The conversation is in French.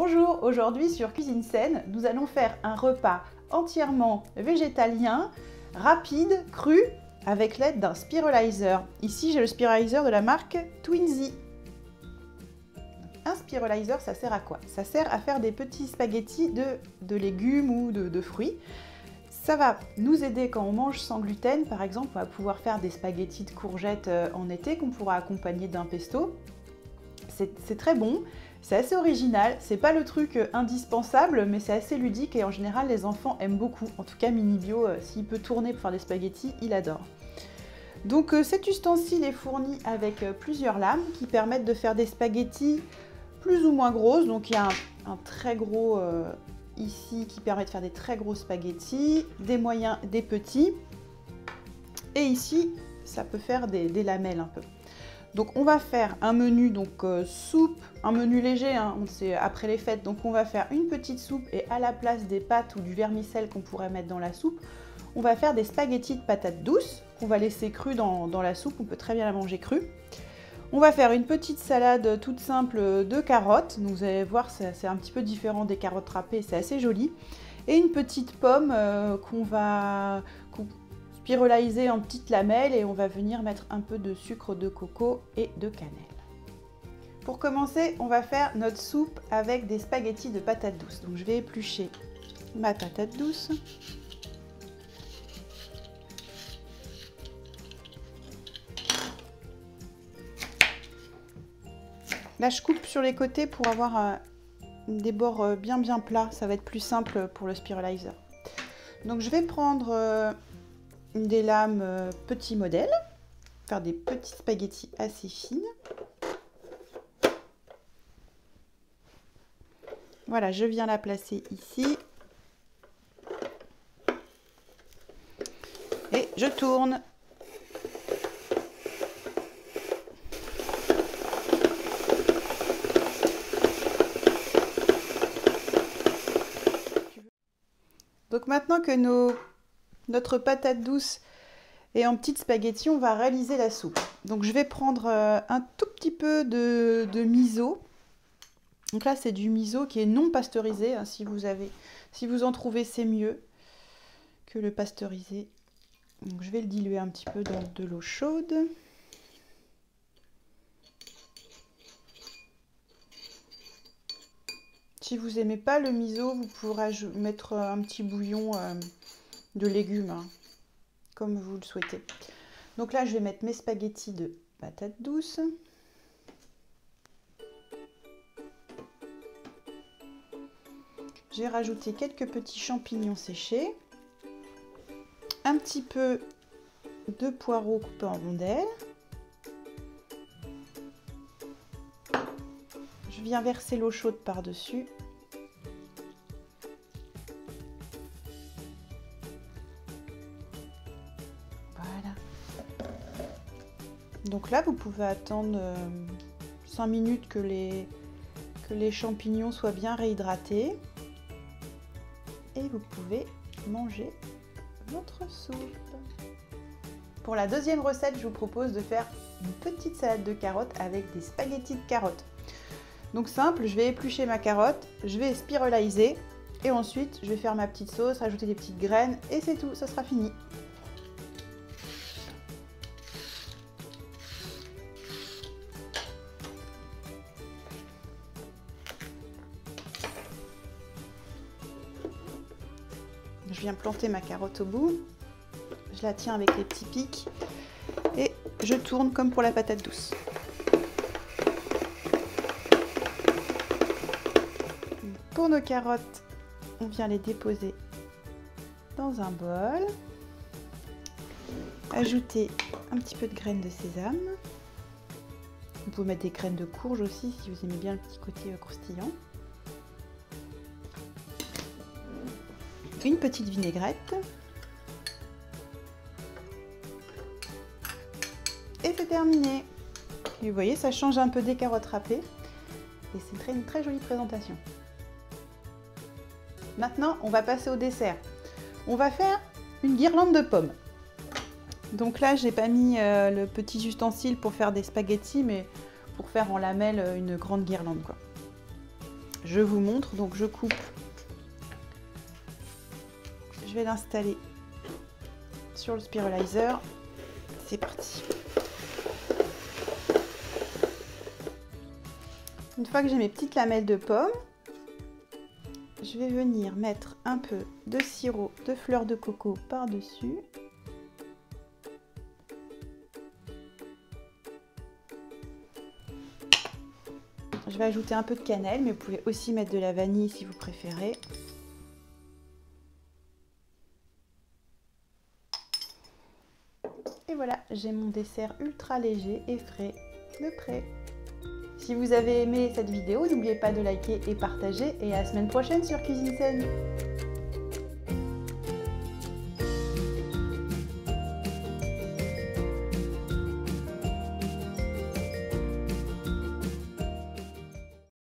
Bonjour, aujourd'hui sur Cuisine Saine, nous allons faire un repas entièrement végétalien, rapide, cru, avec l'aide d'un spiralizer. Ici, j'ai le spiralizer de la marque Twinsie. Un spiralizer, ça sert à quoi? Ça sert à faire des petits spaghettis de légumes ou de fruits. Ça va nous aider quand on mange sans gluten. Par exemple, on va pouvoir faire des spaghettis de courgettes en été qu'on pourra accompagner d'un pesto. C'est très bon, c'est assez original, c'est pas le truc indispensable, mais c'est assez ludique et en général les enfants aiment beaucoup. En tout cas, Mini Bio, s'il peut tourner pour faire des spaghettis, il adore. Donc cet ustensile est fourni avec plusieurs lames qui permettent de faire des spaghettis plus ou moins grosses. Donc il y a un très gros ici qui permet de faire des très gros spaghettis, des moyens, des petits. Et ici, ça peut faire des lamelles un peu. Donc on va faire un menu soupe, un menu léger, hein, c'est après les fêtes, donc on va faire une petite soupe et à la place des pâtes ou du vermicelle qu'on pourrait mettre dans la soupe, on va faire des spaghettis de patates douces qu'on va laisser crus dans la soupe, on peut très bien la manger crue. On va faire une petite salade toute simple de carottes, donc vous allez voir c'est un petit peu différent des carottes râpées, c'est assez joli. Et une petite pomme qu'on va spiraliser en petites lamelles et on va venir mettre un peu de sucre de coco et de cannelle. Pour commencer, on va faire notre soupe avec des spaghettis de patates douces. Donc je vais éplucher ma patate douce. Là, je coupe sur les côtés pour avoir des bords bien plats. Ça va être plus simple pour le spiralizer. Donc je vais prendre des lames petit modèle, faire des petits spaghettis assez fines. Voilà, je viens la placer ici. Et je tourne. Donc maintenant que notre patate douce est en petites spaghettis, on va réaliser la soupe. Donc je vais prendre un tout petit peu de miso. Donc là c'est du miso qui est non pasteurisé. Hein, si vous en trouvez, c'est mieux que le pasteurisé. Donc je vais le diluer un petit peu dans de l'eau chaude. Si vous n'aimez pas le miso, vous pourrez mettre un petit bouillon de légumes, hein, comme vous le souhaitez. Donc là, je vais mettre mes spaghettis de patates douces. J'ai rajouté quelques petits champignons séchés, un petit peu de poireaux coupés en rondelles. Je viens verser l'eau chaude par-dessus. Voilà. Donc là, vous pouvez attendre 5 minutes que les champignons soient bien réhydratés. Et vous pouvez manger votre soupe. Pour la deuxième recette, je vous propose de faire une petite salade de carottes avec des spaghettis de carottes. Donc simple, je vais éplucher ma carotte, je vais spiraliser et ensuite je vais faire ma petite sauce, rajouter des petites graines et c'est tout, ça sera fini. Je viens planter ma carotte au bout, je la tiens avec les petits pics et je tourne comme pour la patate douce. Pour nos carottes, on vient les déposer dans un bol. Ajouter un petit peu de graines de sésame. Vous pouvez mettre des graines de courge aussi si vous aimez bien le petit côté croustillant. Une petite vinaigrette. Et c'est terminé. Et vous voyez, ça change un peu des carottes râpées. Et c'est une très jolie présentation. Maintenant, on va passer au dessert. On va faire une guirlande de pommes. Donc là, j'ai pas mis le petit ustensile pour faire des spaghettis, mais pour faire en lamelles une grande guirlande, quoi. je vous montre. Donc je coupe. Je vais l'installer sur le spiralizer. C'est parti. Une fois que j'ai mes petites lamelles de pomme, je vais venir mettre un peu de sirop de fleur de coco par-dessus. Je vais ajouter un peu de cannelle, mais vous pouvez aussi mettre de la vanille si vous préférez. Et voilà, j'ai mon dessert ultra léger et frais de prêt. Si vous avez aimé cette vidéo, n'oubliez pas de liker et partager, et à la semaine prochaine sur Cuisine Saine.